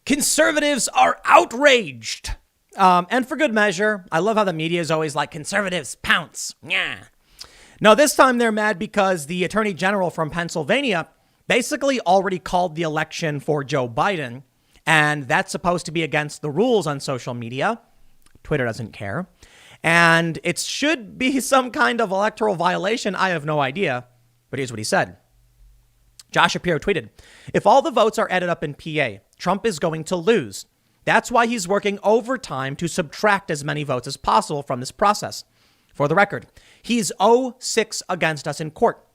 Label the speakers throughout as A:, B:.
A: Conservatives are outraged. And for good measure. I love how the media is always like, conservatives pounce. Yeah. No, this time they're mad because the attorney general from Pennsylvania basically already called the election for Joe Biden. And that's supposed to be against the rules on social media. Twitter doesn't care. And it should be some kind of electoral violation. I have no idea. But here's what he said. Josh Shapiro tweeted, "If all the votes are added up in PA, Trump is going to lose. That's why he's working overtime to subtract as many votes as possible from this process. For the record, he's 0-6 against us in court.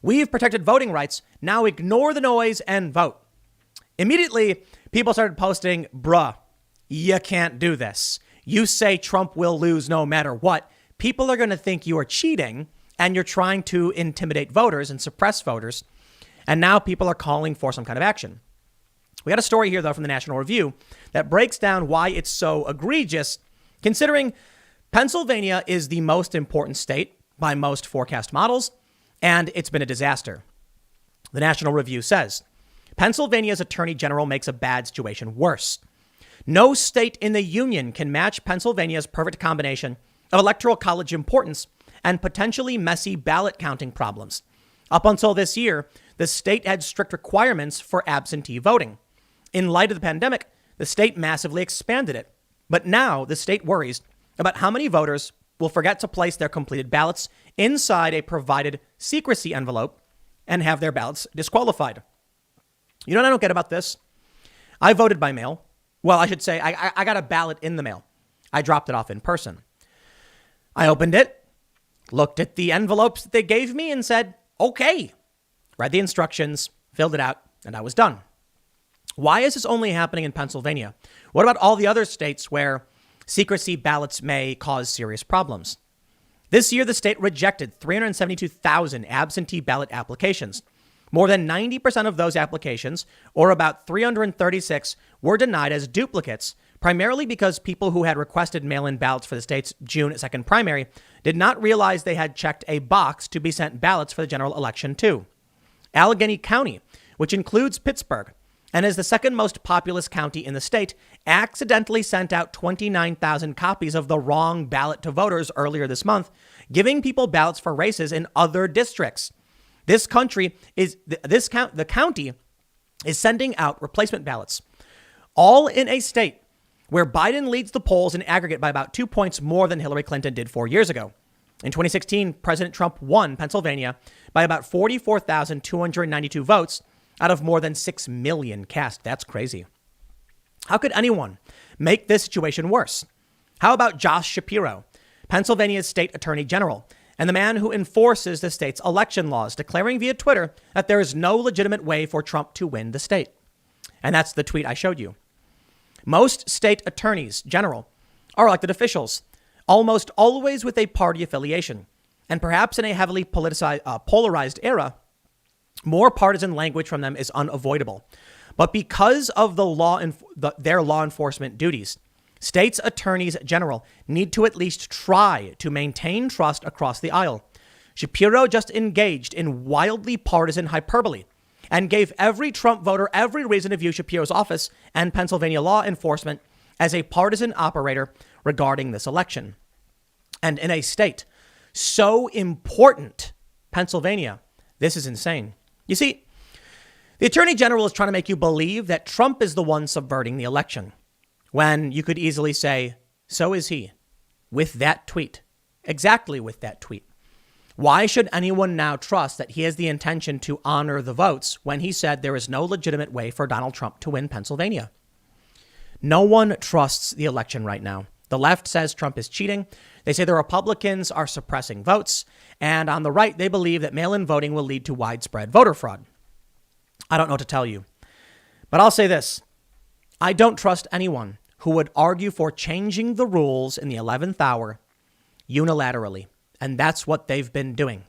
A: We've protected voting rights. Now ignore the noise and vote." Immediately, people started posting, bruh, you can't do this. You say Trump will lose no matter what. People are going to think you are cheating and you're trying to intimidate voters and suppress voters. And now people are calling for some kind of action. We got a story here, though, from the National Review that breaks down why it's so egregious, considering Pennsylvania is the most important state by most forecast models, and it's been a disaster. The National Review says, Pennsylvania's attorney general makes a bad situation worse. No state in the union can match Pennsylvania's perfect combination of electoral college importance and potentially messy ballot counting problems. Up until this year, the state had strict requirements for absentee voting. In light of the pandemic, the state massively expanded it. But now the state worries about how many voters will forget to place their completed ballots inside a provided secrecy envelope and have their ballots disqualified. You know what I don't get about this? I voted by mail. Well, I should say I got a ballot in the mail. I dropped it off in person. I opened it, looked at the envelopes that they gave me and said, okay. Read the instructions, filled it out, and I was done. Why is this only happening in Pennsylvania? What about all the other states where secrecy ballots may cause serious problems? This year, the state rejected 372,000 absentee ballot applications. More than 90% of those applications, or about 336, were denied as duplicates, primarily because people who had requested mail-in ballots for the state's June 2nd primary did not realize they had checked a box to be sent ballots for the general election too. Allegheny County, which includes Pittsburgh and is the second most populous county in the state, accidentally sent out 29,000 copies of the wrong ballot to voters earlier this month, giving people ballots for races in other districts. The county is sending out replacement ballots, all in a state where Biden leads the polls in aggregate by about 2 points more than Hillary Clinton did 4 years ago. In 2016, President Trump won Pennsylvania by about 44,292 votes out of more than 6 million cast. That's crazy. How could anyone make this situation worse? How about Josh Shapiro, Pennsylvania's state attorney general, and the man who enforces the state's election laws, declaring via Twitter that there is no legitimate way for Trump to win the state? And that's the tweet I showed you. Most state attorneys general are elected officials, almost always with a party affiliation. And perhaps in a heavily polarized era, more partisan language from them is unavoidable. But because of their law enforcement duties, states' attorneys general need to at least try to maintain trust across the aisle. Shapiro just engaged in wildly partisan hyperbole and gave every Trump voter every reason to view Shapiro's office and Pennsylvania law enforcement as a partisan operator regarding this election. And in a state so important, Pennsylvania, this is insane. You see, the attorney general is trying to make you believe that Trump is the one subverting the election, when you could easily say, so is he, with that tweet, exactly with that tweet. Why should anyone now trust that he has the intention to honor the votes when he said there is no legitimate way for Donald Trump to win Pennsylvania? No one trusts the election right now. The left says Trump is cheating. They say the Republicans are suppressing votes. And on the right, they believe that mail-in voting will lead to widespread voter fraud. I don't know what to tell you, but I'll say this. I don't trust anyone who would argue for changing the rules in the 11th hour unilaterally. And that's what they've been doing.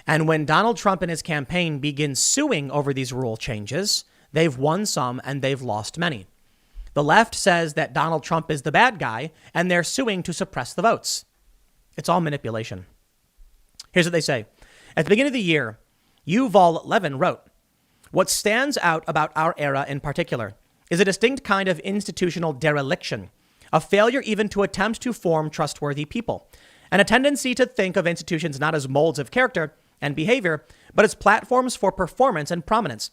A: And when Donald Trump and his campaign begin suing over these rule changes, they've won some and they've lost many. The left says that Donald Trump is the bad guy and they're suing to suppress the votes. It's all manipulation. Here's what they say. At the beginning of the year, Yuval Levin wrote, "What stands out about our era in particular is a distinct kind of institutional dereliction, a failure even to attempt to form trustworthy people, and a tendency to think of institutions not as molds of character and behavior, but as platforms for performance and prominence.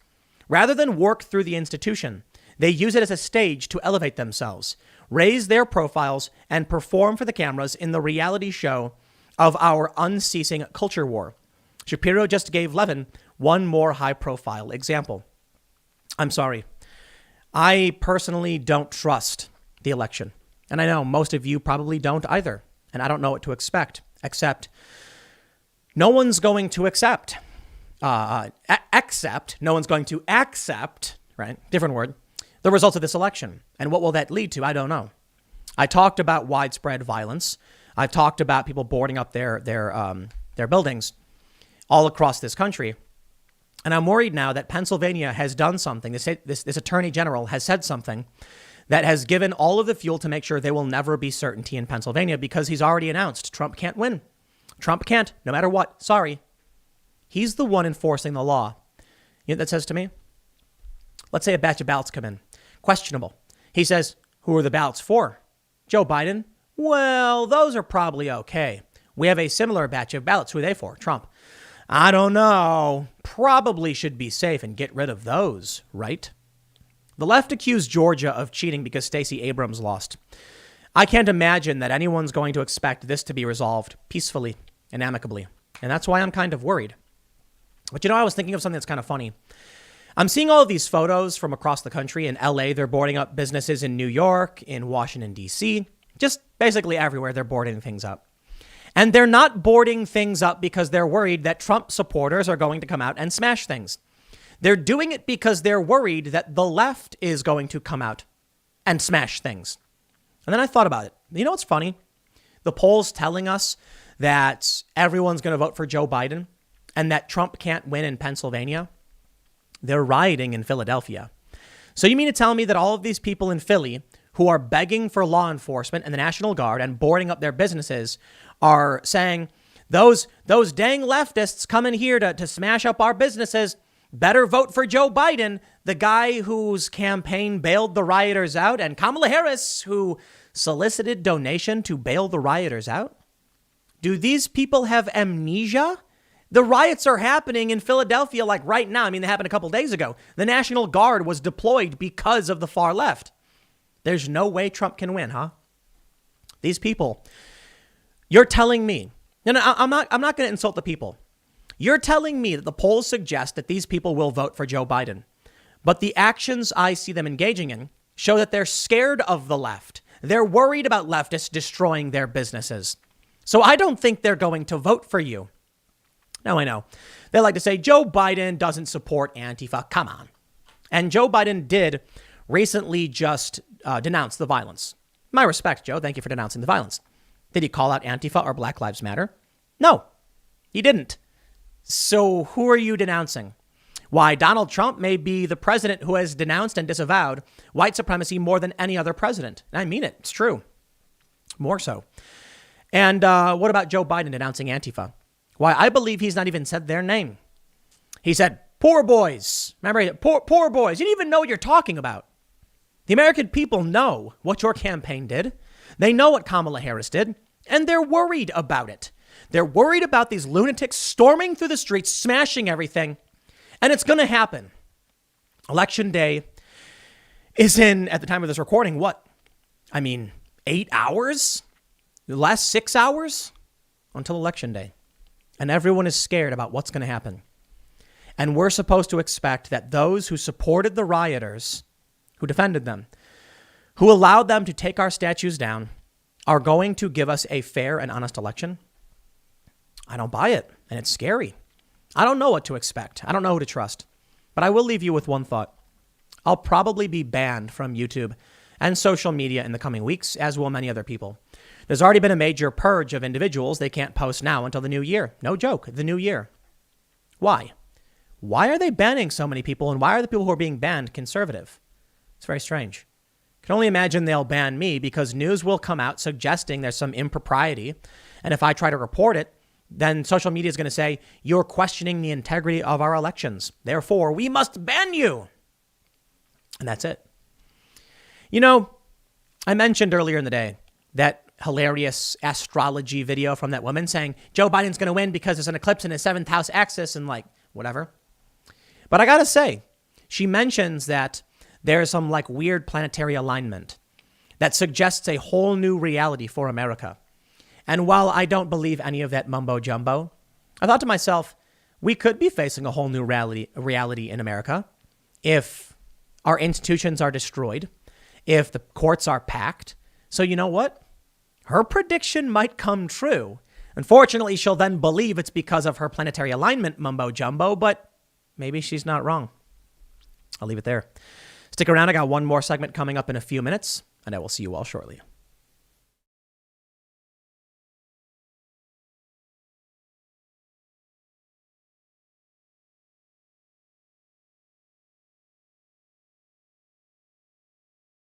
A: Rather than work through the institution, they use it as a stage to elevate themselves, raise their profiles, and perform for the cameras in the reality show of our unceasing culture war. Shapiro just gave Levin one more high-profile example. I'm sorry. I personally don't trust the election. And I know most of you probably don't either. And I don't know what to expect, except no one's going to accept, right? Different word, the results of this election. And what will that lead to? I don't know. I talked about widespread violence. I've talked about people boarding up their buildings all across this country. And I'm worried now that Pennsylvania has done something. This attorney general has said something that has given all of the fuel to make sure there will never be certainty in Pennsylvania, because he's already announced Trump can't win. Trump can't, no matter what. Sorry. He's the one enforcing the law. You know what that says to me? Let's say a batch of ballots come in. Questionable. He says, who are the ballots for? Joe Biden? Well, those are probably okay. We have a similar batch of ballots. Who are they for? Trump. I don't know. Probably should be safe and get rid of those, right? The left accused Georgia of cheating because Stacey Abrams lost. I can't imagine that anyone's going to expect this to be resolved peacefully and amicably. And that's why I'm kind of worried. But I was thinking of something that's kind of funny. I'm seeing all of these photos from across the country. In LA, they're boarding up businesses. In New York, in Washington, D.C., just basically everywhere they're boarding things up. And they're not boarding things up because they're worried that Trump supporters are going to come out and smash things. They're doing it because they're worried that the left is going to come out and smash things. And then I thought about it. You know what's funny? The polls telling us that everyone's going to vote for Joe Biden and that Trump can't win in Pennsylvania. They're rioting in Philadelphia. So you mean to tell me that all of these people in Philly who are begging for law enforcement and the National Guard and boarding up their businesses are saying, those dang leftists coming here to smash up our businesses, better vote for Joe Biden, the guy whose campaign bailed the rioters out, and Kamala Harris, who solicited donation to bail the rioters out? Do these people have amnesia? The riots are happening in Philadelphia like right now. I mean, they happened a couple days ago. The National Guard was deployed because of the far left. There's no way Trump can win, huh? These people, you're telling me, I'm not going to insult the people. You're telling me that the polls suggest that these people will vote for Joe Biden. But the actions I see them engaging in show that they're scared of the left. They're worried about leftists destroying their businesses. So I don't think they're going to vote for you. Now I know they like to say Joe Biden doesn't support Antifa. Come on. And Joe Biden did recently just denounce the violence. My respect, Joe. Thank you for denouncing the violence. Did he call out Antifa or Black Lives Matter? No, he didn't. So who are you denouncing? Why, Donald Trump may be the president who has denounced and disavowed white supremacy more than any other president. And I mean it. It's true. More so. And what about Joe Biden denouncing Antifa? Why, I believe he's not even said their name. He said, poor boys. Remember, poor boys. You didn't even know what you're talking about. The American people know what your campaign did. They know what Kamala Harris did, and they're worried about it. They're worried about these lunatics storming through the streets, smashing everything, and it's going to happen. Election day is in, at the time of this recording, what? 8 hours? The last 6 hours until Election day. And everyone is scared about what's going to happen. And we're supposed to expect that those who supported the rioters, who defended them, who allowed them to take our statues down, are going to give us a fair and honest election? I don't buy it, and it's scary. I don't know what to expect. I don't know who to trust. But I will leave you with one thought. I'll probably be banned from YouTube and social media in the coming weeks, as will many other people. There's already been a major purge of individuals. They can't post now until the new year. No joke, the new year. Why? Why are they banning so many people, and why are the people who are being banned conservative? It's very strange. I can only imagine they'll ban me because news will come out suggesting there's some impropriety. And if I try to report it, then social media is going to say, you're questioning the integrity of our elections. Therefore, we must ban you. And that's it. You know, I mentioned earlier in the day that hilarious astrology video from that woman saying Joe Biden's going to win because there's an eclipse in his 7th house axis and like whatever. But I got to say, she mentions that there's some like weird planetary alignment that suggests a whole new reality for America. And while I don't believe any of that mumbo jumbo, I thought to myself, we could be facing a whole new reality in America if our institutions are destroyed, if the courts are packed. So you know what? Her prediction might come true. Unfortunately, she'll then believe it's because of her planetary alignment mumbo jumbo, but maybe she's not wrong. I'll leave it there. Stick around. I got one more segment coming up in a few minutes, and I will see you all shortly.